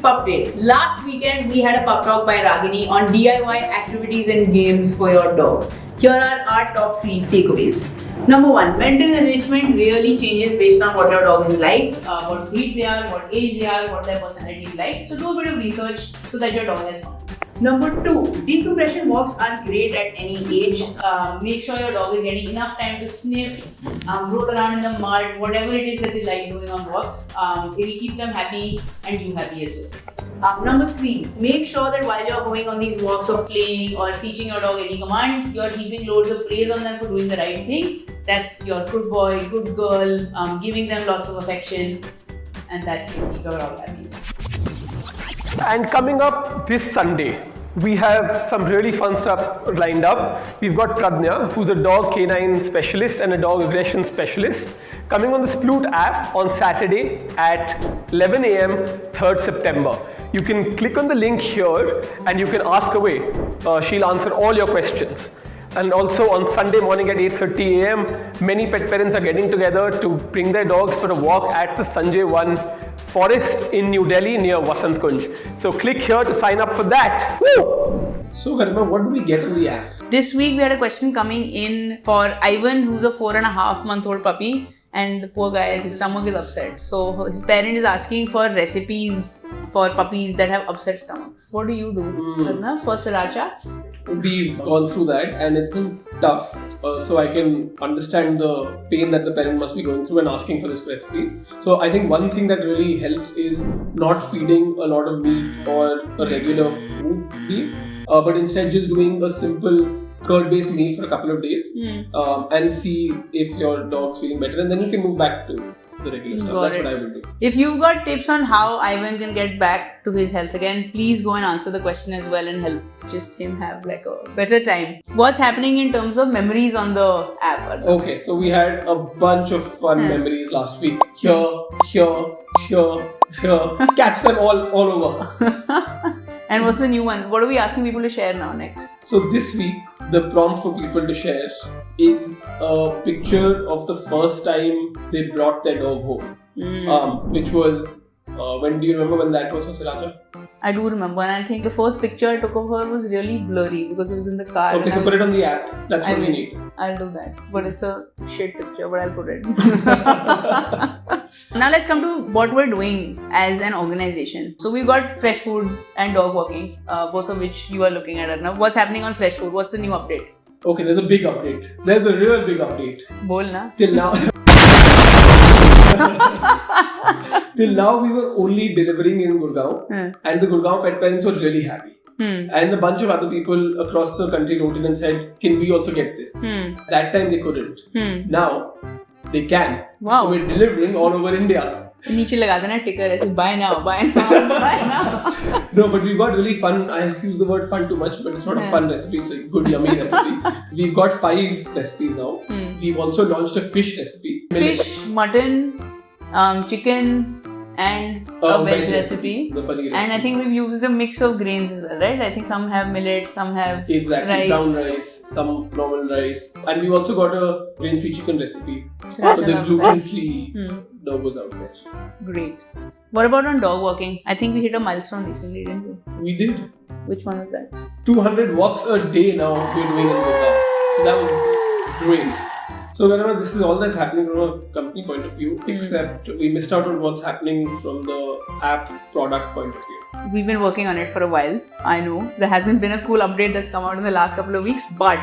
PupDate. Last weekend we had a pup talk by Ragini on DIY activities and games for your dog. Here are our top 3 takeaways. Number 1, mental enrichment really changes based on what your dog is like, what breed they are, what age they are, what their personality is like. So do a bit of research so that your dog has fun. Number 2, decompression walks are great at any age. Make sure your dog is getting enough time to sniff, roll around in the mud, whatever it is that they like doing on walks. It will keep them happy and you happy as well. Number 3, make sure that while you're going on these walks or playing or teaching your dog any commands, you're heaping loads of praise on them for doing the right thing. That's your good boy, good girl, giving them lots of affection, and that will keep your dog happy. And coming up this Sunday, we have some really fun stuff lined up. We've got Pradnya, who's a dog canine specialist and a dog aggression specialist, coming on the Sploot app on Saturday at 11 a.m. 3rd September. You can click on the link here and you can ask away. She'll answer all your questions. And also on Sunday morning at 8:30 a.m., many pet parents are getting together to bring their dogs for a walk at the Sanjay forest in New Delhi near Vasant Kunj. So click here to sign up for that. Woo! So Garima, what do we get on the app? This week we had a question coming in for Ivan, who's a 4.5-month-old puppy, and the poor guy, his stomach is upset. So his parent is asking for recipes for puppies that have upset stomachs. What do you do, Pradnya, for sriracha? We've gone through that and it's been tough. So I can understand the pain that the parent must be going through and asking for this recipe. So I think one thing that really helps is not feeding a lot of meat or a regular food meat, but instead just doing a simple curd-based meal for a couple of days and see if your dog's feeling better, and then you can move back to the regular stuff. That's what I will do. If you've got tips on how Ivan can get back to his health again, please go and answer the question as well and help just him have like a better time. What's happening in terms of memories on the app? Okay, so we had a bunch of fun memories last week. Here. Catch them all over. And what's the new one? What are we asking people to share now next? So this week, the prompt for people to share is a picture of the first time they brought their dog home. Which was, when do you remember when that was for Sriracha? I do remember, and I think the first picture I took of her was really blurry because it was in the car. Okay, so put it on the app. That's what we need. I'll do that. But it's a shit picture, but I'll put it. Now let's come to what we're doing as an organization. So we've got fresh food and dog walking, both of which you are looking at now. What's happening on fresh food? What's the new update? Okay, there's a big update. There's a real big update. Bol na. Till now. Till now, we were only delivering in Gurgaon, and the Gurgaon pet parents were really happy. And a bunch of other people across the country wrote in and said, can we also get this? That time they couldn't. Now, they can. Wow. So we're delivering all over India. नीचे लगा देना टिकर ऐसे buy now, buy now, buy now. No, but we've got really fun. I use the word fun too much, but it's not a fun recipe. It's a good, yummy recipe. We've got 5 recipes now. We've also launched a fish recipe. Fish, mutton, chicken, and a veg recipe. The paneer recipe. And I think we've used a mix of grains as well, right? I think some have millet, some have rice. Brown rice, some normal rice. And we've also got a grain-free chicken recipe for the gluten-free dogos out there. Great. What about on dog walking? I think we hit a milestone recently, didn't we? We did. Which one was that? 200 walks a day now we're doing in Gurgaon. So that was great. So whenever this is all that's happening from a company point of view, except we missed out on what's happening from the app product point of view. We've been working on it for a while. I know there hasn't been a cool update that's come out in the last couple of weeks, but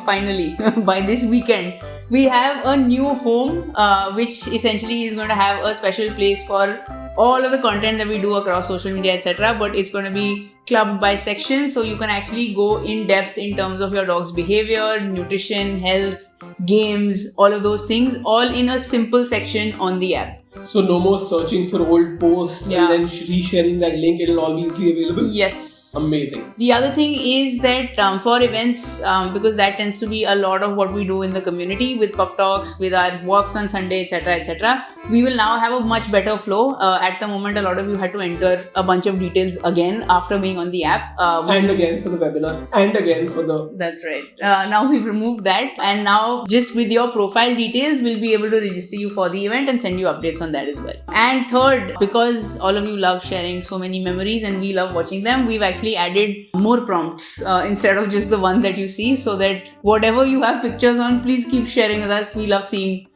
finally, by this weekend, we have a new home, which essentially is going to have a special place for all of the content that we do across social media, etc. But it's going to be clubbed by sections, so you can actually go in depth in terms of your dog's behavior, nutrition, health, games, all of those things, all in a simple section on the app. So no more searching for old posts and then resharing that link. It'll all be easily available. Yes. Amazing. The other thing is that for events, because that tends to be a lot of what we do in the community with pup talks, with our walks on Sunday, etc., we will now have a much better flow. At the moment, a lot of you had to enter a bunch of details again after being on the app. And again for the webinar. And again for the... That's right. Now we've removed that. And now just with your profile details, we'll be able to register you for the event and send you updates on that as well. And third, because all of you love sharing so many memories and we love watching them, we've actually added more prompts instead of just the one that you see, so that whatever you have pictures on, please keep sharing with us. We love seeing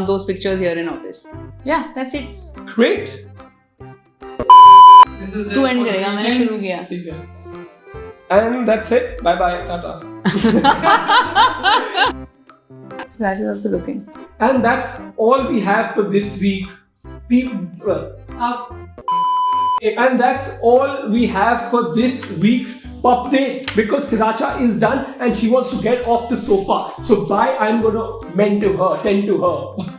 those pictures here in office. Yeah, that's it. Great. तू end करेगा, मैंने शुरू किया. ठीक है. And that's it. Bye bye. Tata. Slash is also looking. And that's all we have for this week. And that's all we have for this week's PupDate, because Sriracha is done and she wants to get off the sofa. So bye, I'm going to tend to her.